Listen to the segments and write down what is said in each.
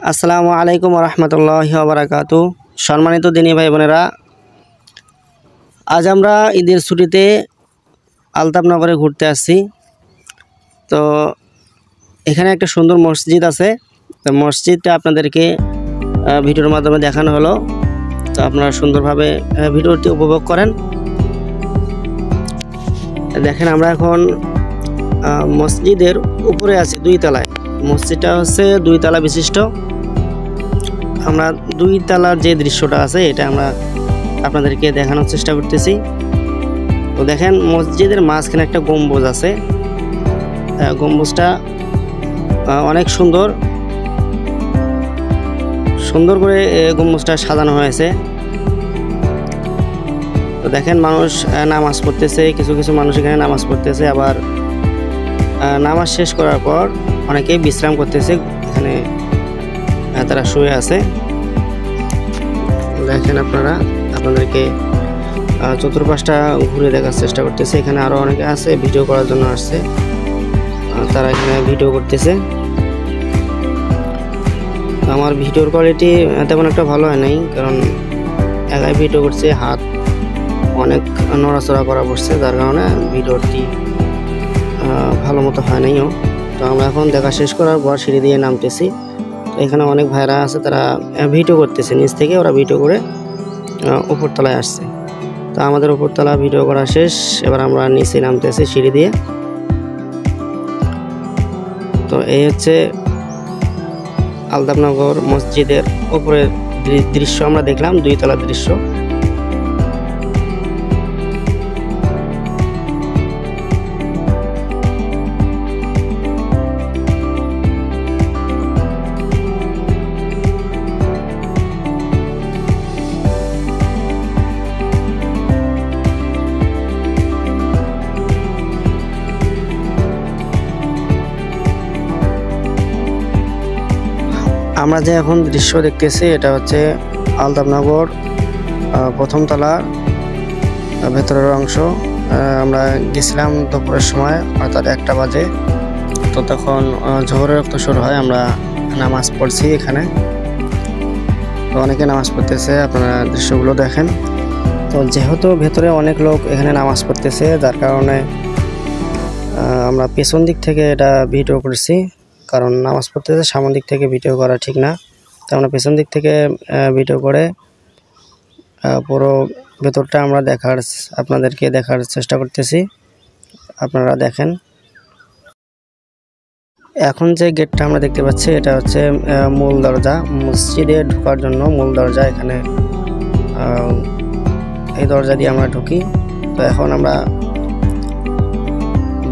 আসসালামু আলাইকুম রহমতুল্লাহি ওয়া বারাকাতুহু। সম্মানিত দিনী ভাই বোনেরা, আজ আমরা ঈদের ছুটিতে আলতাফনগরে ঘুরতে আসছি। তো এখানে একটা সুন্দর মসজিদ আছে। তো মসজিদটা আপনাদেরকে ভিডিওর মাধ্যমে দেখানো হলো। তো আপনারা সুন্দরভাবে ভিডিওটি উপভোগ করেন। দেখেন, আমরা এখন মসজিদের উপরে আছি, 2 তলায়। মসজিদটা হচ্ছে 2 তলা বিশিষ্ট। আমরা 2 তলার যে দৃশ্যটা আছে এটা আমরা আপনাদেরকে দেখানোর চেষ্টা করতেছি। তো দেখেন, মসজিদের মাঝখানে একটা গম্বুজ আছে। গম্বুজটা অনেক সুন্দর করে গম্বুজটা সাজানো হয়েছে। তো দেখেন, মানুষ নামাজ পড়তেছে, কিছু মানুষ এখানে নামাজ পড়তেছে, আবার নামাজ শেষ করার পর অনেকে বিশ্রাম করতেছে। এখানে তারা শুয়ে আছে। দেখেন, আপনাদেরকে চতুর্পাশটা ঘুরে দেখার চেষ্টা করতেছে। এখানে আরো অনেকে আছে, ভিডিও করার জন্য আসছে, তারা এখানে ভিডিও করতেছে। আমার ভিডিওর কোয়ালিটি তেমন একটা ভালো হয় নাই, কারণ একাই ভিডিও করছে, হাত অনেক নড়াচড়া করা পড়ছে, যার কারণে ভিডিওটি ভালো মতো হয় নাইও। তো আমরা এখন দেখা শেষ করার পর সিঁড়ি দিয়ে নামতেছি। এখানে অনেক ভাইরা আছে, তারা ভিডিও করতেছে, নিচ থেকে ওরা ভিডিও করে উপরতলায় আসছে। তো আমাদের উপরতলা ভিডিও করা শেষ, এবার আমরা নিচে নামতেছি সিঁড়ি দিয়ে। তো এই হচ্ছে আলতাফনগর মসজিদের উপরের দৃশ্য আমরা দেখলাম, 2 তলার দৃশ্য। আমরা যে এখন দৃশ্য দেখতেছি এটা হচ্ছে আলতাফনগর প্রথম তলার ভেতরের অংশ। আমরা গেছিলাম দুপুরের সময়, অর্থাৎ 1টা বাজে। তো তখন জোহরের রক্ত শুরু হয়, আমরা নামাজ পড়ছি এখানে। তো অনেকে নামাজ পড়তেছে, আপনারা দৃশ্যগুলো দেখেন। তো যেহেতু ভেতরে অনেক লোক এখানে নামাজ পড়তেছে, যার কারণে আমরা পেছন দিক থেকে এটা ভিডিও করছি, কারণ নামাজ পড়তেছে সামনের দিক থেকে ভিডিও করা ঠিক না। তো আমরা পেছন দিক থেকে ভিডিও করে পুরো ভেতরটা আমরা আপনাদেরকে দেখার চেষ্টা করতেছি। আপনারা দেখেন, এখন যে গেটটা আমরা দেখতে পাচ্ছি এটা হচ্ছে মূল দরজা, মসজিদে ঢোকার জন্য মূল দরজা। এখানে এই দরজা দিয়ে আমরা ঢুকি। তো এখন আমরা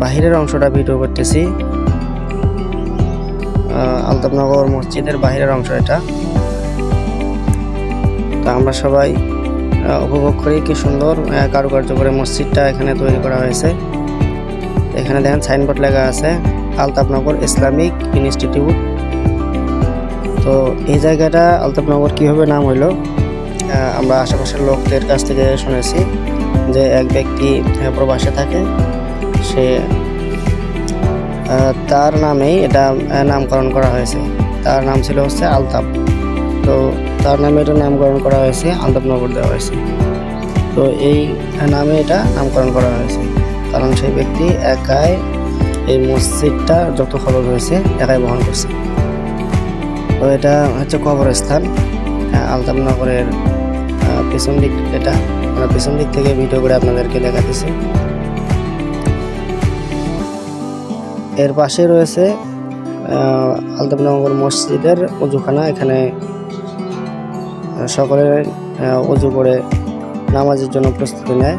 বাহিরের অংশটা ভিডিও করতেছি, আলতাফনগর মসজিদের বাহিরের অংশ এটা। তো আমরা সবাই উপভোগ করি কি সুন্দর কারুকার্য করে মসজিদটা এখানে তৈরি করা হয়েছে। এখানে দেখেন সাইনবোর্ড লেখা আছে আলতাফনগর ইসলামিক ইনস্টিটিউট। তো এই জায়গাটা আলতাফনগর কীভাবে নাম হইলো, আমরা আশেপাশের লোকদের কাছ থেকে শুনেছি যে এক ব্যক্তি প্রবাসে থাকে, সে তার নামেই এটা নামকরণ করা হয়েছে। তার নাম ছিল হচ্ছে আলতাফ। তো তার নামে এটা নামকরণ করা হয়েছে, আলতাফনগর দেওয়া হয়েছে। তো এই নামে এটা নামকরণ করা হয়েছে, কারণ সেই ব্যক্তি একাই এই মসজিদটা যত খরচ হয়েছে একাই বহন করছে। তো এটা হচ্ছে কবরস্থান আলতাফনগরের পেছন দিক। এটা আমরা পেছন দিক থেকে ভিডিও করে আপনাদেরকে দেখাতেছি। এর পাশে রয়েছে আলতাফনগর মসজিদের ওযুখানা। এখানে সকলে ওযু করে নামাজের জন্য প্রস্তুতি নেয়।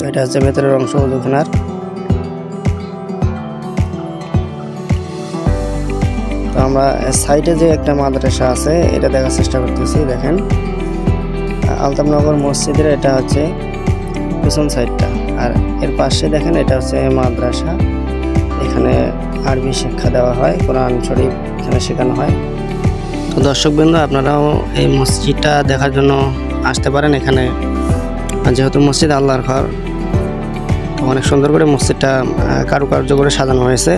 এটা হচ্ছে ভেতরের অংশ ওযুখানার। তো আমরা সাইডে যে একটা মাদ্রাসা আছে এটা দেখার চেষ্টা করতেছি। দেখেন, আলতাফনগর মসজিদের এটা হচ্ছে পিছন সাইডটা, আর এর পাশে দেখেন এটা হচ্ছে মাদ্রাসা। এখানে আরবি শিক্ষা দেওয়া হয়, কোরআন শরীফ এখানে শেখানো হয়। তো দর্শকবৃন্দ, আপনারাও এই মসজিদটা দেখার জন্য আসতে পারেন। এখানে যেহেতু মসজিদ আল্লাহর ঘর, তো অনেক সুন্দর করে মসজিদটা কারুকার্য করে সাজানো হয়েছে।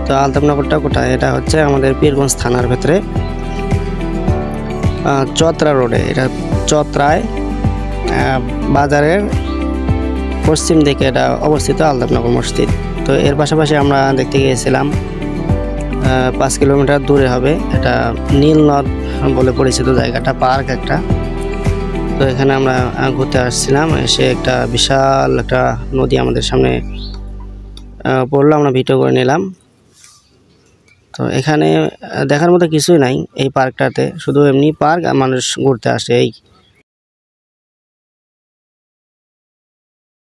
তো আলতাপনগরটা কোথায়? এটা হচ্ছে আমাদের পীরগঞ্জ থানার ভেতরে চত্রা রোডে। এটা চত্রায় বাজারের পশ্চিম দিকে এটা অবস্থিত আলতাপনগর মসজিদ। তো এর পাশাপাশি আমরা দেখতে গিয়েছিলাম 5 কিলোমিটার দূরে হবে, এটা নীলনদ বলে পরিচিত জায়গাটা, পার্ক একটা। তো এখানে আমরা ঘুরতে আসছিলাম, এসে একটা বিশাল একটা নদী আমাদের সামনে পড়লো, আমরা ভিডিও করে নিলাম। তো এখানে দেখার মতো কিছুই নাই এই পার্কটাতে, শুধু এমনি পার্ক আর মানুষ ঘুরতে আসে এই।